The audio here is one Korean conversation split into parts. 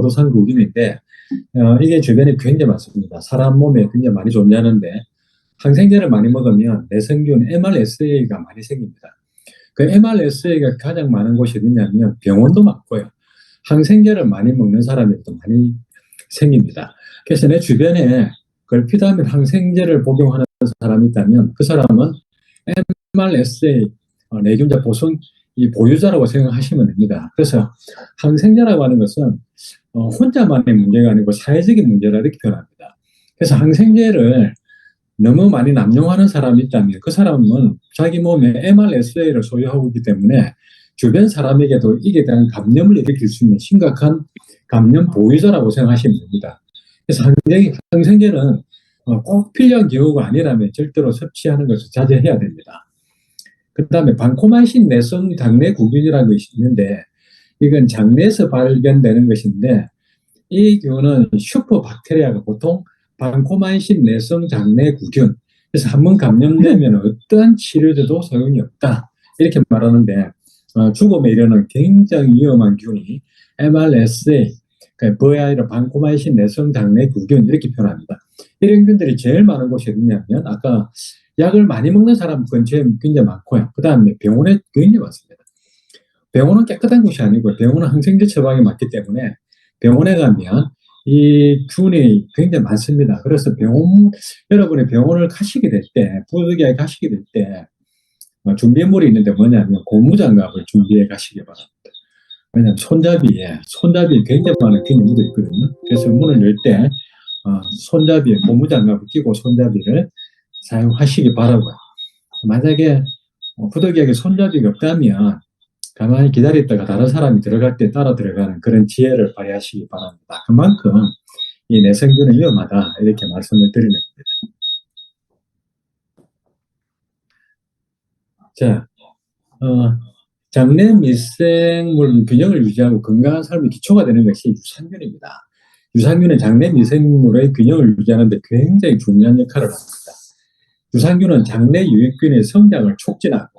고도산구균인데 이게 주변에 굉장히 많습니다. 사람 몸에 굉장히 많이 존재하는데 항생제를 많이 먹으면 내성균 MRSA가 많이 생깁니다. 그 MRSA가 가장 많은 곳이 어디냐면 병원도 많고요. 항생제를 많이 먹는 사람이 또 많이 생깁니다. 그래서 내 주변에 걸피다민 항생제를 복용하는 사람이 있다면 그 사람은 MRSA 내균자 보성 이 보유자라고 생각하시면 됩니다. 그래서 항생제라고 하는 것은 혼자만의 문제가 아니고 사회적인 문제라 이렇게 표현합니다. 그래서 항생제를 너무 많이 남용하는 사람이 있다면 그 사람은 자기 몸에 MRSA를 소유하고 있기 때문에 주변 사람에게도 이에 대한 감염을 일으킬 수 있는 심각한 감염 보유자라고 생각하시면 됩니다. 그래서 항생제는 꼭 필요한 경우가 아니라면 절대로 섭취하는 것을 자제해야 됩니다. 그 다음에 반코마이신 내성 장내 구균이라는 것이 있는데 이건 장내에서 발견되는 것인데 이 경우는 슈퍼박테리아가 보통 반코마이신 내성 장내 구균 그래서 한번 감염되면 어떠한 치료제도 소용이 없다 이렇게 말하는데 죽음에 이르는 굉장히 위험한 균이 MRSA 그러니까 VIR 반코마이신 내성 장내 구균 이렇게 표현합니다. 이런 균들이 제일 많은 곳이 어디냐면 아까 약을 많이 먹는 사람 근처에 굉장히 많고요. 그 다음에 병원에 굉장히 많습니다. 병원은 깨끗한 곳이 아니고 병원은 항생제 처방이 맞기 때문에 병원에 가면 이 균이 굉장히 많습니다. 그래서 여러분이 병원을 가시게 될 때, 부득이하게 가시게 될 때, 준비물이 있는데 뭐냐면 고무장갑을 준비해 가시기 바랍니다. 왜냐하면 손잡이에 굉장히 많은 균이 묻어 있거든요. 그래서 문을 열 때, 손잡이에 고무장갑을 끼고 손잡이를 사용하시기 바라고요. 만약에 부득이하게 손잡이가 없다면 가만히 기다렸다가 다른 사람이 들어갈 때 따라 들어가는 그런 지혜를 발휘하시기 바랍니다. 그만큼 이 내성균은 위험하다 이렇게 말씀을 드리는 겁니다. 자, 장내 미생물 균형을 유지하고 건강한 삶의 기초가 되는 것이 유산균입니다. 유산균은 장내 미생물의 균형을 유지하는 데 굉장히 중요한 역할을 합니다. 유산균은 장내 유익균의 성장을 촉진하고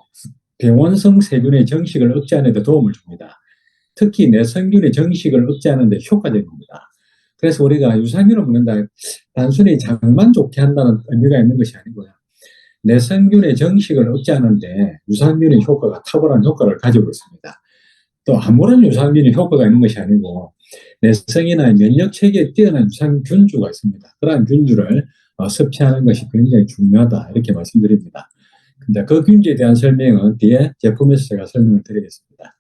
병원성 세균의 정식을 억제하는 데 도움을 줍니다. 특히 내성균의 정식을 억제하는 데 효과적입니다. 그래서 우리가 유산균을 먹는다 단순히 장만 좋게 한다는 의미가 있는 것이 아니고요. 내성균의 정식을 억제하는데 유산균의 효과가 탁월한 효과를 가지고 있습니다. 또 아무런 유산균이 효과가 있는 것이 아니고 내성이나 면역 체계에 뛰어난 유산균주가 있습니다. 그러한 균주를 섭취하는 것이 굉장히 중요하다 이렇게 말씀드립니다. 근데 그 균주에 대한 설명은 뒤에 제품에서 제가 설명을 드리겠습니다.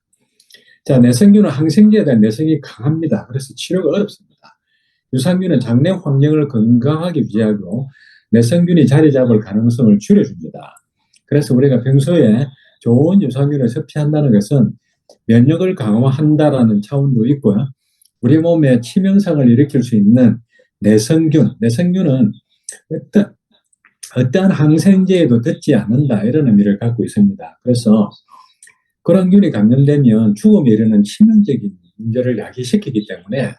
자, 내성균은 항생제에 대한 내성이 강합니다. 그래서 치료가 어렵습니다. 유산균은 장내 환경을 건강하게 유지하고 내성균이 자리 잡을 가능성을 줄여줍니다. 그래서 우리가 평소에 좋은 유산균을 섭취한다는 것은 면역을 강화한다라는 차원도 있고요. 우리 몸에 치명상을 일으킬 수 있는 내성균은 어떠한 항생제에도 듣지 않는다 이런 의미를 갖고 있습니다. 그래서 그런 균이 감염되면 죽음에 이르는 치명적인 문제를 야기시키기 때문에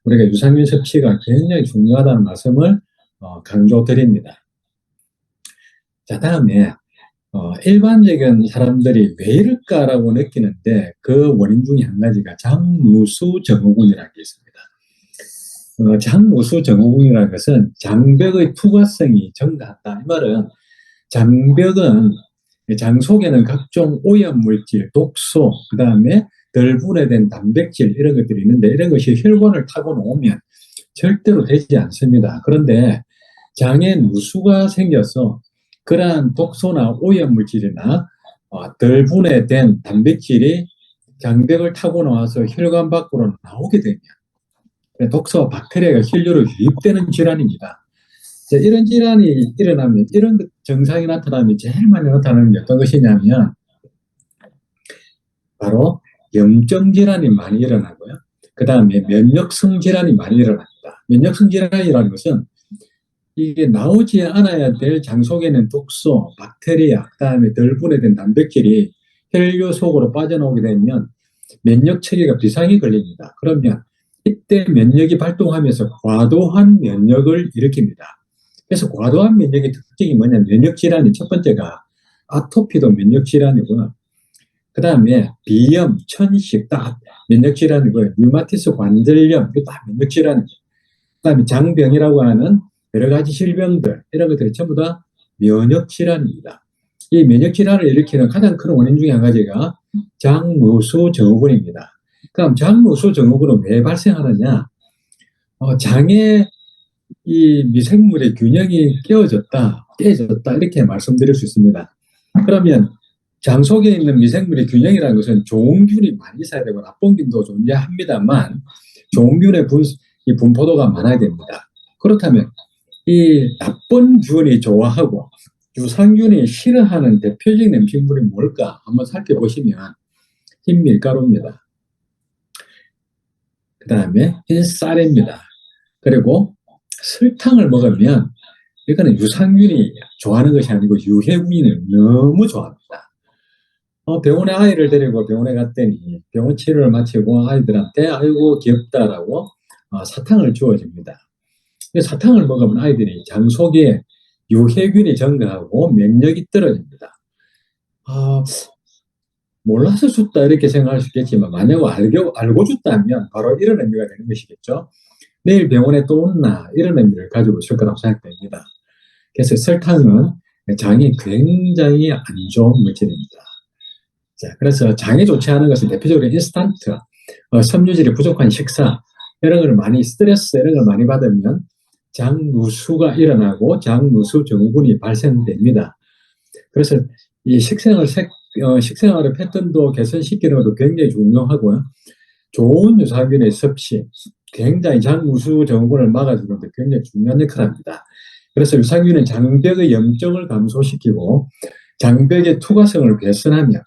우리가 유산균 섭취가 굉장히 중요하다는 말씀을 강조드립니다. 자, 다음에 일반적인 사람들이 왜 이럴까라고 느끼는데 그 원인 중에 한 가지가 장무수 증후군이라는 게 있습니다. 장무수 증후군이라는 것은 장벽의 투과성이 증가한다. 이 말은 장벽은 장 속에는 각종 오염물질, 독소, 그 다음에 덜 분해된 단백질 이런 것들이 있는데 이런 것이 혈관을 타고 나오면 절대로 되지 않습니다. 그런데 장에 누수가 생겨서 그러한 독소나 오염물질이나 덜 분해된 단백질이 장벽을 타고 나와서 혈관 밖으로 나오게 되면 독소와 박테리아가 혈류로 유입되는 질환입니다. 이런 질환이 일어나면 이런 증상이 나타나면 제일 많이 나타나는 게 어떤 것이냐면 바로 염증 질환이 많이 일어나고요. 그 다음에 면역성 질환이 많이 일어납니다. 면역성 질환이라는 것은 이게 나오지 않아야 될 장 속에는 독소, 박테리아, 그 다음에 덜 분해된 단백질이 혈류 속으로 빠져나오게 되면 면역 체계가 비상이 걸립니다. 그러면 이때 면역이 발동하면서 과도한 면역을 일으킵니다. 그래서 과도한 면역의 특징이 뭐냐면 면역 질환이 첫 번째가 아토피도 면역 질환이고요. 그 다음에 비염, 천식, 다 면역질환이고요. 류마티스 관절염, 이거 다 면역질환이고, 그 다음에 장병이라고 하는 여러 가지 질병들, 이런 것들이 전부 다 면역질환입니다. 이 면역질환을 일으키는 가장 큰 원인 중에 한 가지가 장누수 증후군입니다. 그럼 장누수 증후군은 왜 발생하느냐? 장에 이 미생물의 균형이 깨어졌다, 이렇게 말씀드릴 수 있습니다. 그러면 장 속에 있는 미생물의 균형이라는 것은 좋은 균이 많이 있어야 되고 나쁜 균도 존재합니다만 좋은 균의 이 분포도가 많아야 됩니다. 그렇다면 이 나쁜 균이 좋아하고 유산균이 싫어하는 대표적인 음식물이 뭘까? 한번 살펴보시면 흰 밀가루입니다. 그 다음에 흰 쌀입니다. 그리고 설탕을 먹으면 이거는 유산균이 좋아하는 것이 아니고 유해균이 너무 좋아합니다. 병원에 아이를 데리고 병원에 갔더니 병원 치료를 마치고 아이들한테 아이고 귀엽다라고 사탕을 주어집니다. 사탕을 먹으면 아이들이 장 속에 유해균이 증가하고 면역이 떨어집니다. 몰라서 줬다 이렇게 생각할 수 있겠지만 만약 알고 줬다면 바로 이런 의미가 되는 것이겠죠. 내일 병원에 또 온나 이런 의미를 가지고 있을 거라고 생각됩니다. 그래서 설탕은 장이 굉장히 안 좋은 물질입니다. 자, 그래서 장이 좋지 않은 것은 대표적으로 인스턴트, 섬유질이 부족한 식사, 이런 걸 많이 스트레스 이런 걸 많이 받으면 장누수가 일어나고 장누수 증후군이 발생됩니다. 그래서 이 식생활의 패턴도 개선시키는 것도 굉장히 중요하고요. 좋은 유산균의 섭취, 굉장히 장누수 증후군을 막아주는 데 굉장히 중요한 역할을 합니다. 그래서 유산균은 장벽의 염증을 감소시키고 장벽의 투과성을 개선하며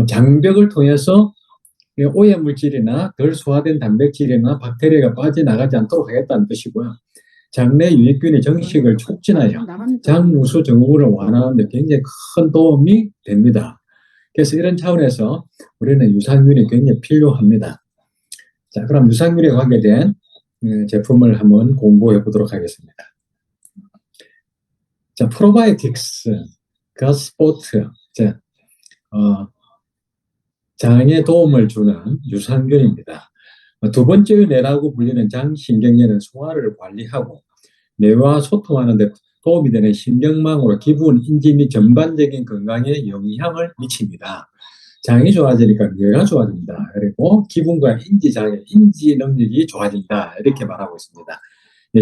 장벽을 통해서 오염물질이나 덜 소화된 단백질이나 박테리아가 빠져나가지 않도록 하겠다는 뜻이고요. 장내 유익균의 정식을 촉진하여 장누수 증후군을 완화하는 데 굉장히 큰 도움이 됩니다. 그래서 이런 차원에서 우리는 유산균이 굉장히 필요합니다. 자, 그럼 유산균에 관계된 제품을 한번 공부해 보도록 하겠습니다. 자, 프로바이오틱스, 가스포트, 장에 도움을 주는 유산균입니다. 두 번째 뇌라고 불리는 장신경계는 소화를 관리하고 뇌와 소통하는 데 도움이 되는 신경망으로 기분, 인지 및 전반적인 건강에 영향을 미칩니다. 장이 좋아지니까 뇌가 좋아진다. 그리고 기분과 인지 능력이 좋아진다. 이렇게 말하고 있습니다.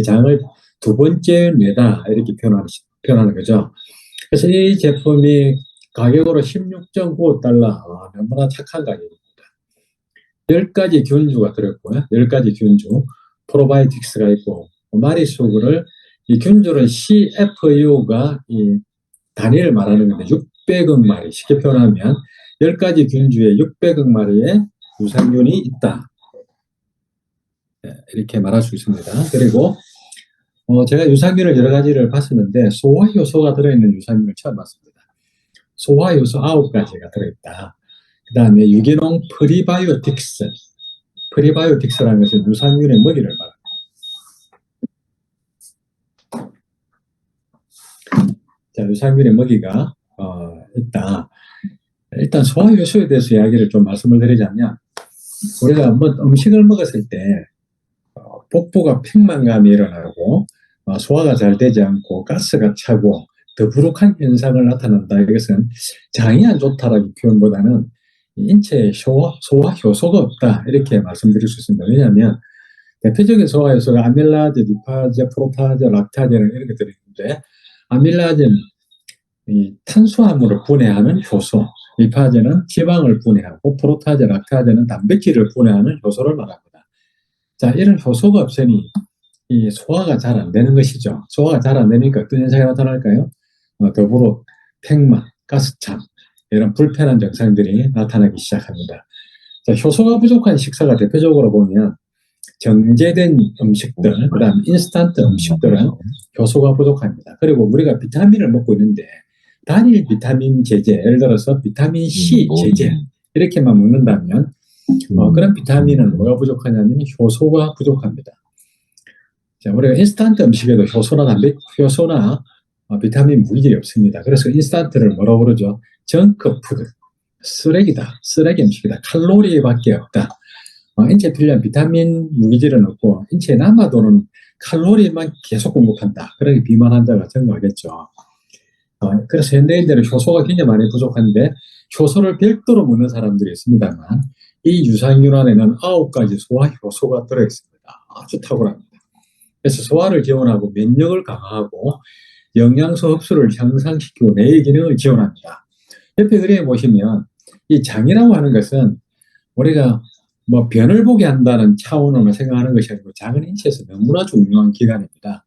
장을 두 번째 뇌다. 이렇게 표현하는 거죠. 그래서 이 제품이 가격으로 16.95달러. 너무나 착한 가격입니다. 10가지 균주가 들었고요. 10가지 균주. 프로바이오틱스가 있고, 마리수를, 이 균주는 CFU가 이 단위를 말하는 건데, 600억 마리. 쉽게 표현하면, 10가지 균주에 600억 마리의 유산균이 있다. 이렇게 말할 수 있습니다. 그리고, 제가 유산균을 여러 가지를 봤었는데, 소화효소가 들어있는 유산균을 처음 봤습니다. 소화효소 9가지가 들어있다. 그 다음에 유기농 프리바이오틱스. 프리바이오틱스라는 것은 유산균의 먹이를 말합니다. 자, 유산균의 먹이가 있다. 일단 소화효소에 대해서 이야기를 좀 말씀을 드리자면, 우리가 한번 음식을 먹었을 때 복부가 팽만감이 일어나고 소화가 잘 되지 않고 가스가 차고 더부룩한 현상을 나타난다. 이것은 장이 안 좋다라는 표현보다는 인체에 소화효소가 없다. 이렇게 말씀드릴 수 있습니다. 왜냐하면 대표적인 소화효소가 아밀라제, 리파제, 프로타제, 락타제는 이런 것들이 있는데, 아밀라제는 이 탄수화물을 분해하는 효소, 리파제는 지방을 분해하고 프로타제, 락타제는 단백질을 분해하는 효소를 말합니다. 자, 이런 효소가 없으니 이 소화가 잘 안 되는 것이죠. 소화가 잘 안 되니까 어떤 현상이 나타날까요? 더불어 팽만, 가스참, 이런 불편한 증상들이 나타나기 시작합니다. 자, 효소가 부족한 식사가 대표적으로 보면 정제된 음식들, 그 다음 인스턴트 음식들은 효소가 부족합니다. 그리고 우리가 비타민을 먹고 있는데 단일 비타민 제제, 예를 들어서 비타민 C 제제 이렇게만 먹는다면 그런 비타민은 뭐가 부족하냐면 효소가 부족합니다. 자, 우리가 인스턴트 음식에도 효소나 비타민 물질이 없습니다. 그래서 인스턴트를 뭐라고 그러죠? 정크푸드. 쓰레기다. 쓰레기 음식이다. 칼로리밖에 없다. 인체에 필요한 비타민, 유기질은 없고 인체에 남아도는 칼로리만 계속 공급한다. 그러니 비만 환자가 증가하겠죠. 그래서 현대인들은 효소가 굉장히 많이 부족한데 효소를 별도로 먹는 사람들이 있습니다만 이 유산균 안에는 9가지 소화 효소가 들어있습니다. 아주 탁월합니다. 그래서 소화를 지원하고 면역을 강화하고 영양소 흡수를 향상시키고 뇌의 기능을 지원합니다. 옆에 그림에 보시면 이 장이라고 하는 것은 우리가 뭐 변을 보게 한다는 차원으로 생각하는 것이 아니고 작은 인체에서 너무나 중요한 기관입니다.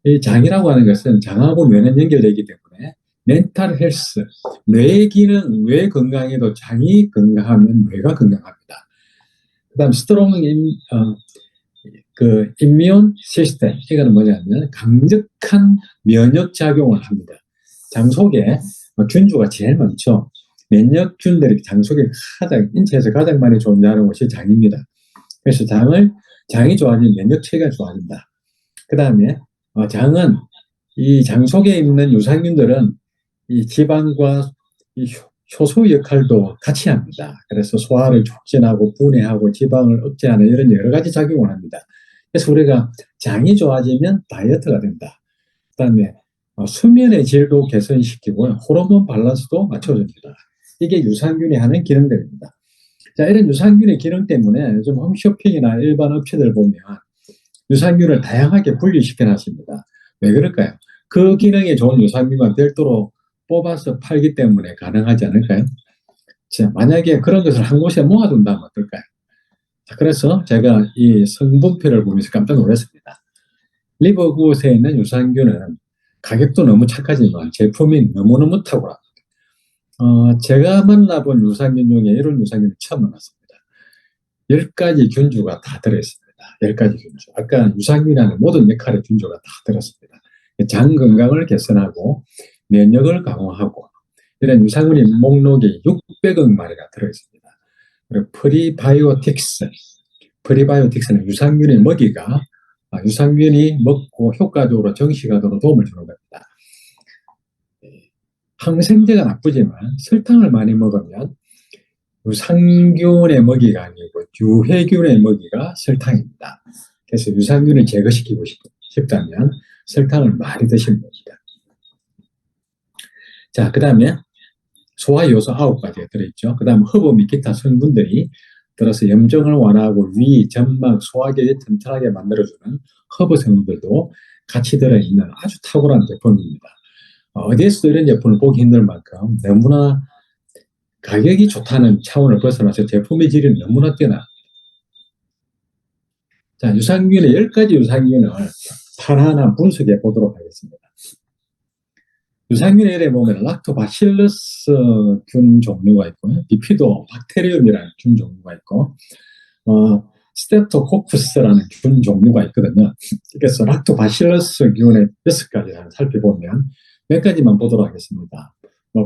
이 장이라고 하는 것은 장하고 뇌는 연결되기 때문에 멘탈 헬스, 뇌의 기능, 뇌 건강에도 장이 건강하면 뇌가 건강합니다. 그 다음 스트롱 임미온 시스템, 이거는 뭐냐면 강력한 면역 작용을 합니다. 장 속에 균주가 제일 많죠. 면역균들이 장 속에 인체에서 가장 많이 존재하는 곳이 장입니다. 그래서 장이 좋아지면 면역체계가 좋아진다. 그 다음에 장은 이 장 속에 있는 유산균들은 이 지방과 이 효소 역할도 같이 합니다. 그래서 소화를 촉진하고 분해하고 지방을 억제하는 이런 여러 가지 작용을 합니다. 그래서 우리가 장이 좋아지면 다이어트가 된다. 그 다음에 수면의 질도 개선시키고 호르몬 밸런스도 맞춰줍니다. 이게 유산균이 하는 기능들입니다. 자, 이런 유산균의 기능 때문에 요즘 홈쇼핑이나 일반 업체들 보면 유산균을 다양하게 분리시켜 놨습니다. 왜 그럴까요? 그 기능에 좋은 유산균만 별도로 뽑아서 팔기 때문에 가능하지 않을까요? 자, 만약에 그런 것을 한 곳에 모아둔다면 어떨까요? 자, 그래서 제가 이 성분표를 보면서 깜짝 놀랐습니다. 리버굿에 있는 유산균은 가격도 너무 착하지만 제품이 너무너무 탁월합니다. 제가 만나본 유산균 중에 이런 유산균을 처음 만났습니다. 10가지 균주가 다 들어있습니다. 10가지 균주. 아까 유산균이라는 모든 역할의 균주가 다 들었습니다. 장 건강을 개선하고 면역을 강화하고 이런 유산균이 목록에 600억 마리가 들어있습니다. 그리고 프리바이오틱스는 유산균의 먹이가 유산균이 먹고 효과적으로 정식하도록 도움을 주는 겁니다. 항생제가 나쁘지만 설탕을 많이 먹으면 유산균의 먹이가 아니고 유해균의 먹이가 설탕입니다. 그래서 유산균을 제거시키고 싶다면 설탕을 많이 드시면 됩니다. 자, 그 다음에 소화효소 9가지가 들어있죠. 그 다음 허브 및 기타 성분들이 들어서 염증을 완화하고 위, 점막, 소화기를 튼튼하게 만들어주는 허브 성분들도 같이 들어있는 아주 탁월한 제품입니다. 어디에서도 이런 제품을 보기 힘들 만큼 너무나 가격이 좋다는 차원을 벗어나서 제품의 질이 너무나 뛰어납니다. 자, 유산균의 10가지 유산균을 하나하나 분석해 보도록 하겠습니다. 유산균의 예를 보면 락토바실러스 균 종류가 있고요. 비피도 박테리움이라는 균 종류가 있고 스텝토코쿠스라는 균 종류가 있거든요. 그래서 락토바실러스 균의 6가지를 살펴보면 몇 가지만 보도록 하겠습니다.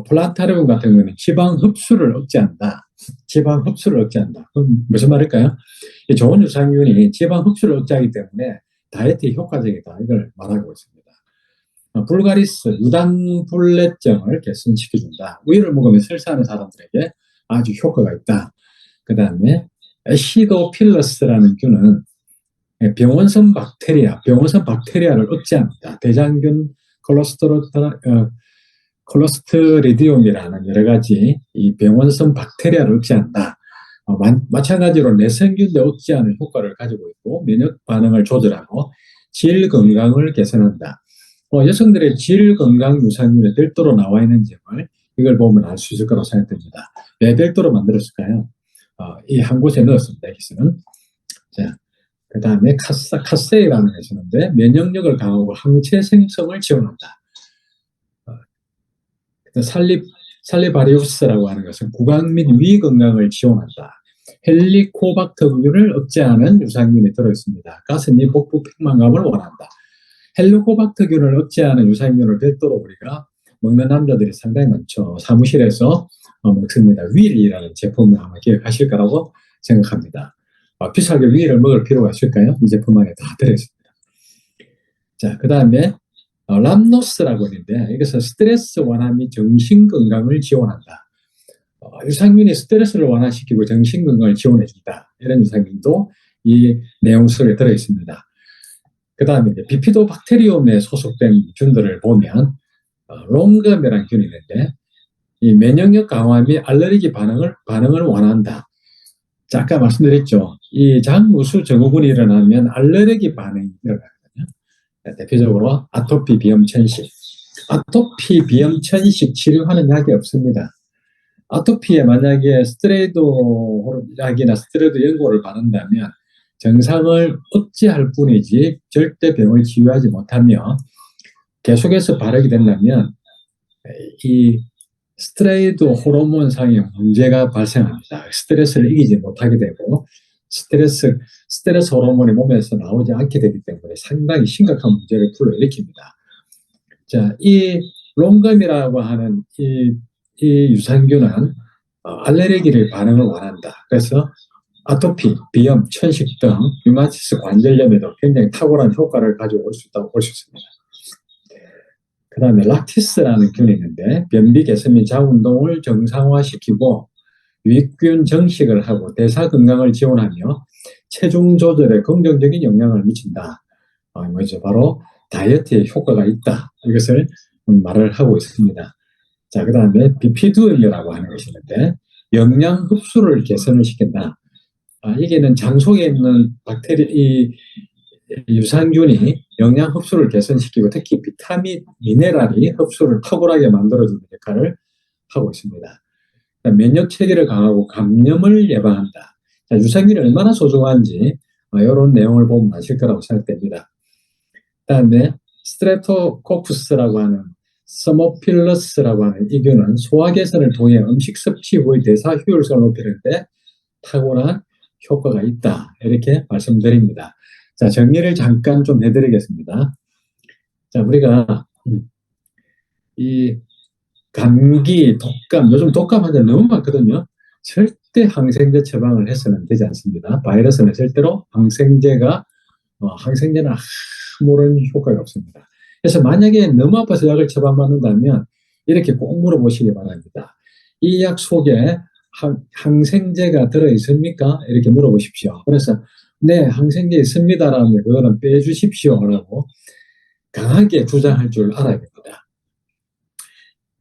플란타리움 같은 경우는 지방 흡수를 억제한다. 지방 흡수를 억제한다. 그럼 무슨 말일까요? 좋은 유산균이 지방 흡수를 억제하기 때문에 다이어트에 효과적이다. 이걸 말하고 있습니다. 불가리스, 유당불내증을 개선시켜준다. 우유를 먹으면 설사하는 사람들에게 아주 효과가 있다. 그 다음에 애시도필러스라는 균은 병원성 박테리아를 억제합니다. 대장균 콜로스트리디움이라는 여러 가지 이 병원성 박테리아를 억제한다. 마찬가지로 내성균도 억제하는 효과를 가지고 있고 면역 반응을 조절하고 질 건강을 개선한다. 여성들의 질 건강 유산균이 별도로 나와 있는 점을 이걸 보면 알 수 있을 거라고 생각됩니다. 왜 별도로 만들었을까요? 이 한 곳에 넣었습니다. 여기서는. 자, 그 다음에 카세이라는 게 있었는데 면역력을 강화하고 항체 생성을 지원한다. 살리바리우스라고 하는 것은 구강 및 위 건강을 지원한다. 헬리코박터균을 억제하는 유산균이 들어있습니다. 가스 및 복부 팽만감을 원한다. 헬리코박터균을 억제하는 유산균을 별도로 우리가 먹는 남자들이 상당히 많죠. 사무실에서 먹습니다. 윌이라는 제품을 아마 기억하실 거라고 생각합니다. 비싸게 윌을 먹을 필요가 있을까요? 이 제품 안에 다 들어있습니다. 자, 그 다음에 람노스라고 있는데 이것은 스트레스 완화 및 정신 건강을 지원한다. 유산균이 스트레스를 완화시키고 정신건강을 지원해준다. 이런 유산균도 이 내용 속에 들어있습니다. 그 다음에 비피도박테리움에 소속된 균들을 보면 롱감이라는 균이 있는데 이 면역력 강화 및 알레르기 반응을 완화한다. 자, 아까 말씀드렸죠. 이 장우수 증후군이 일어나면 알레르기 반응이 일어나거든요. 대표적으로 아토피, 비염, 천식. 아토피, 비염, 천식 치료하는 약이 없습니다. 아토피에 만약에 스테로이드 약이나 스테로이드 연고를 바른다면 증상을 억제할 뿐이지 절대 병을 치유하지 못하며 계속해서 바르게 된다면 이 스테로이드 호르몬상의 문제가 발생합니다. 스트레스를 이기지 못하게 되고 스트레스 호르몬이 몸에서 나오지 않게 되기 때문에 상당히 심각한 문제를 불러일으킵니다. 자, 이 롱감이라고 하는 이 유산균은 알레르기를 반응을 원한다. 그래서 아토피, 비염, 천식 등 류마티스 관절염에도 굉장히 탁월한 효과를 가지고 올 수 있다고 볼 수 있습니다. 그 다음에 락티스라는 균이 있는데 변비 개선 및 자운동을 정상화시키고 유익균 정식을 하고 대사 건강을 지원하며 체중 조절에 긍정적인 영향을 미친다. 뭐죠? 바로 다이어트에 효과가 있다. 이것을 말을 하고 있습니다. 자, 그 다음에 비피두염이라고 하는 것이 있는데 영양 흡수를 개선을 시킨다. 이게는 장 속에 있는 이 유산균이 영양 흡수를 개선시키고 특히 비타민, 미네랄이 흡수를 탁월하게 만들어주는 역할을 하고 있습니다. 면역 체계를 강화하고 감염을 예방한다. 자, 유산균이 얼마나 소중한지 이런 내용을 보면 아실 거라고 생각됩니다. 그다음에 스트레토코쿠스라고 하는 서모필러스라고 하는 이 균은 소화 개선을 통해 음식 섭취 후의 대사 효율성을 높이는데 탁월한 효과가 있다. 이렇게 말씀드립니다. 자, 정리를 잠깐 좀 해드리겠습니다. 자, 우리가 이 감기, 독감, 요즘 독감 환자 너무 많거든요. 절대 항생제 처방을 해서는 되지 않습니다. 바이러스는 절대로 항생제는 아무런 효과가 없습니다. 그래서 만약에 너무 아파서 약을 처방받는다면 이렇게 꼭 물어보시기 바랍니다. 이 약 속에 항생제가 들어있습니까? 이렇게 물어보십시오. 그래서 네, 항생제 있습니다라면 그거는 빼주십시오라고 강하게 주장할 줄 알아야 됩니다.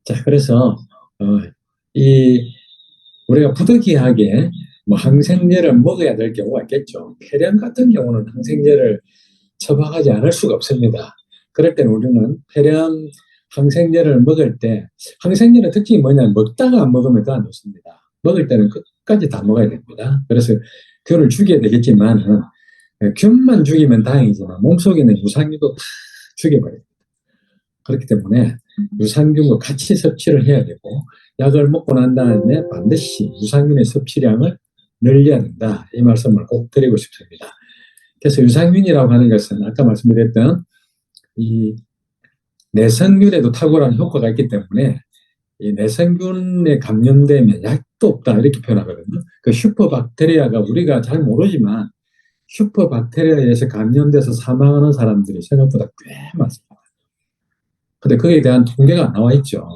자, 그래서 우리가 부득이하게 뭐 항생제를 먹어야 될 경우가 있겠죠. 폐렴 같은 경우는 항생제를 처방하지 않을 수가 없습니다. 그럴 때는 우리는 폐렴 항생제를 먹을 때 항생제는 특징이 뭐냐면 먹다가 안 먹으면 더 안 좋습니다. 먹을 때는 끝까지 다 먹어야 됩니다. 그래서 균을 죽여야 되겠지만 균만 죽이면 다행이지만 몸속에는 유산균도 다 죽여버립니다. 그렇기 때문에 유산균과 같이 섭취를 해야 되고 약을 먹고 난 다음에 반드시 유산균의 섭취량을 늘려야 된다. 이 말씀을 꼭 드리고 싶습니다. 그래서 유산균이라고 하는 것은 아까 말씀드렸던 이 내성균에도 탁월한 효과가 있기 때문에 이 내성균에 감염되면 약도 없다 이렇게 표현하거든요. 그 슈퍼박테리아가 우리가 잘 모르지만 슈퍼박테리아에서 감염돼서 사망하는 사람들이 생각보다 꽤 많습니다. 근데 거기에 대한 통계가 안 나와 있죠.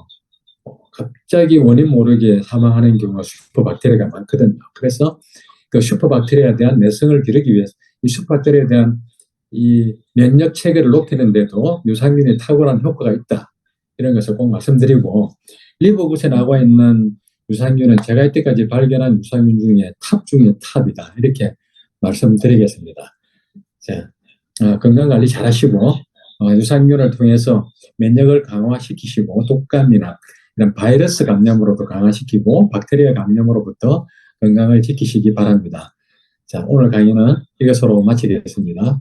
갑자기 원인 모르게 사망하는 경우가 슈퍼박테리아가 많거든요. 그래서 그 슈퍼박테리아에 대한 내성을 기르기 위해서 이 슈퍼박테리아에 대한 이 면역 체계를 높이는데도 유산균이 탁월한 효과가 있다. 이런 것을 꼭 말씀드리고 리버굿에 나와 있는 유산균은 제가 이때까지 발견한 유산균 중에 탑 중에 탑이다. 이렇게 말씀드리겠습니다. 자, 건강관리 잘 하시고 유산균을 통해서 면역을 강화시키시고 독감이나 이런 바이러스 감염으로도 강화시키고 박테리아 감염으로부터 건강을 지키시기 바랍니다. 자, 오늘 강의는 이것으로 마치겠습니다.